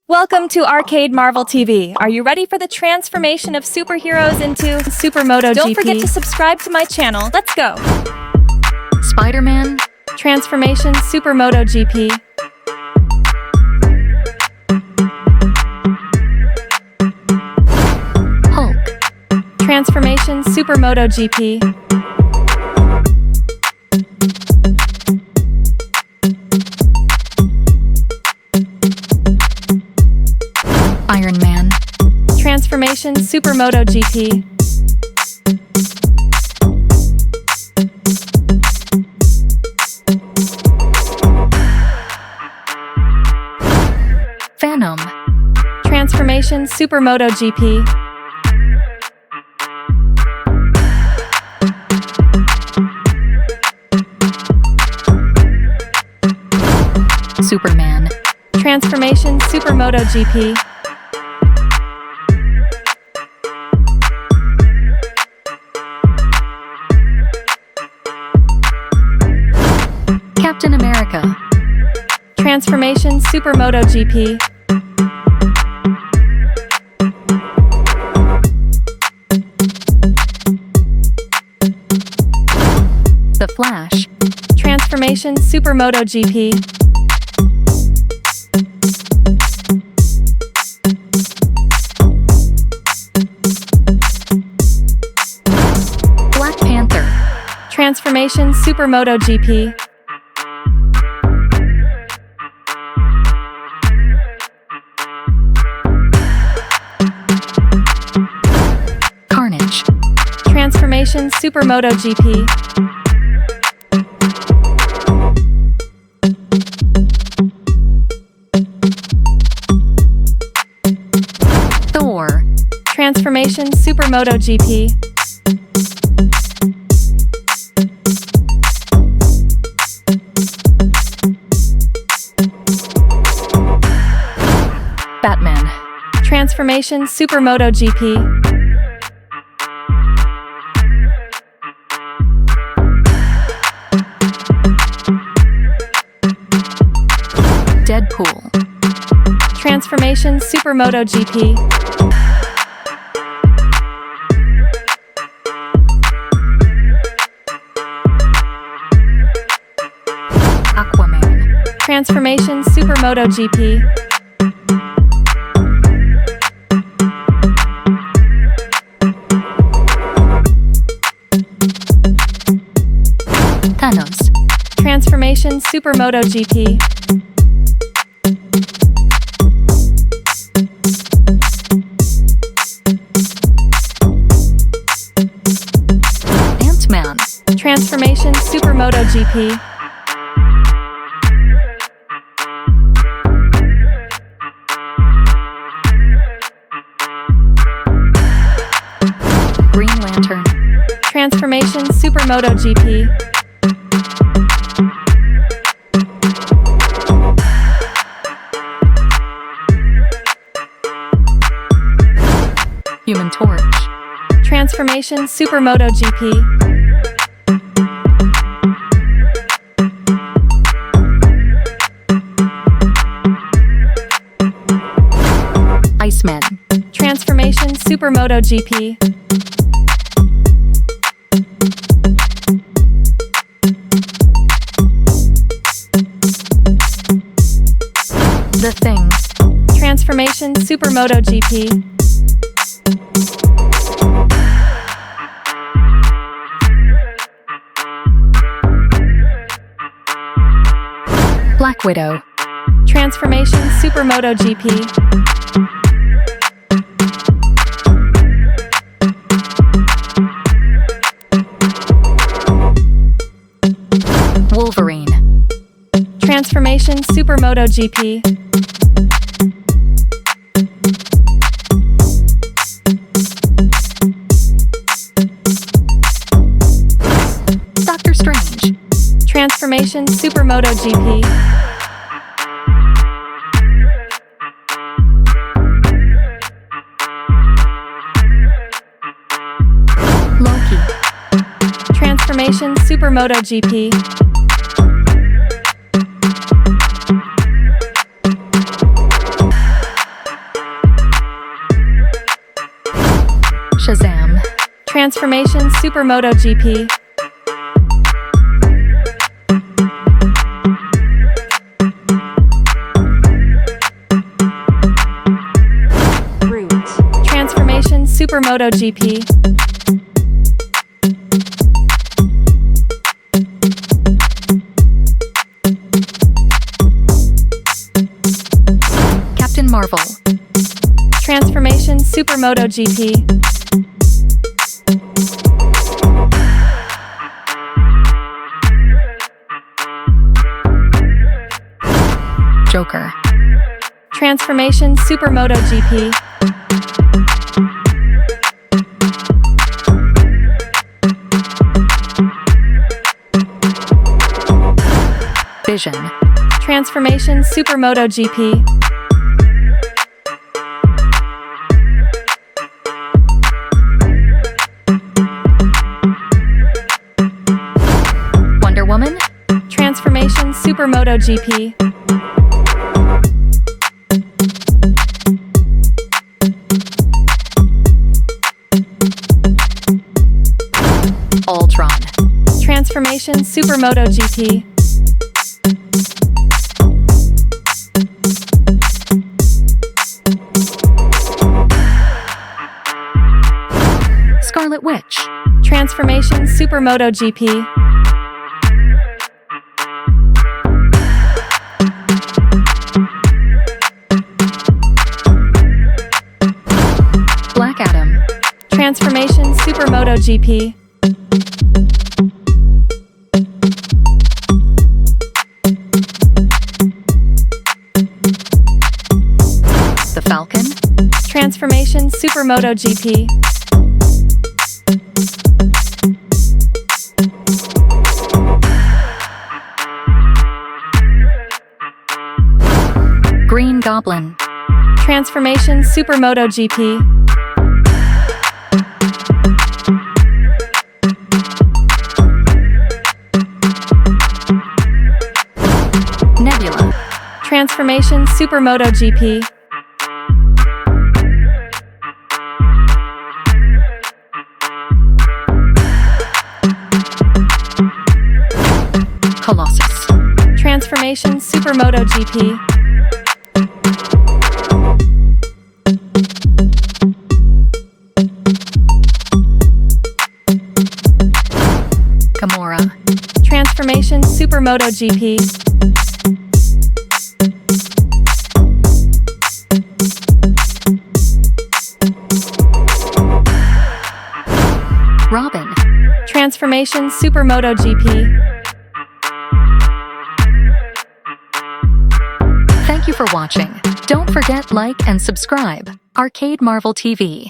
Welcome to Arcade Marvel TV. Are you ready for the transformation of superheroes into Supermoto GP? Don't forget to subscribe to my channel. Let's go! Spider-Man, Transformation Supermoto GP. Hulk, Transformation Supermoto GP. Iron Man, Transformation Supermoto GP. Venom, Transformation Supermoto GP. Superman, Transformation Supermoto GP. Captain America, Transformation Supermoto GP. The Flash, Transformation Supermoto GP. Black Panther, Transformation Supermoto GP. Carnage, Transformation Supermoto GP. Thor, Transformation Supermoto GP. Batman, Transformation Supermoto GP. Deadpool, Transformation Supermoto GP. Aquaman, Transformation Supermoto GP. Thanos, Transformation Supermoto GP. Ant-Man, Transformation Supermoto GP. Green Lantern, Transformation Supermoto GP. Human Torch, Transformation Supermoto GP. Iceman, Transformation Supermoto GP. The Thing, Transformation Supermoto GP. Black Widow, Transformation Supermoto GP. Wolverine, Transformation Supermoto GP. Doctor Strange, Transformation Supermoto GP. Loki, Transformation Supermoto GP. Shazam. Transformation Supermoto GP. Transformation Supermoto GP. Captain Marvel. Transformation Supermoto GP. Joker. Transformation Supermoto GP. Vision. Transformation Supermoto GP. Wonder Woman. Transformation Supermoto GP. Ultron. Transformation Supermoto GP. Scarlet Witch. Transformation Supermoto GP. Black Adam. Transformation Supermoto GP. The Falcon. Transformation Supermoto GP. Green Goblin. Transformation Supermoto GP. Nebula. Transformation Supermoto GP. Colossus. Transformation Supermoto GP. Gamora. Transformation Supermoto GP. Robin. Transformation Supermoto GP. Thank you for watching. Don't forget like and subscribe. Arcade Marvel TV.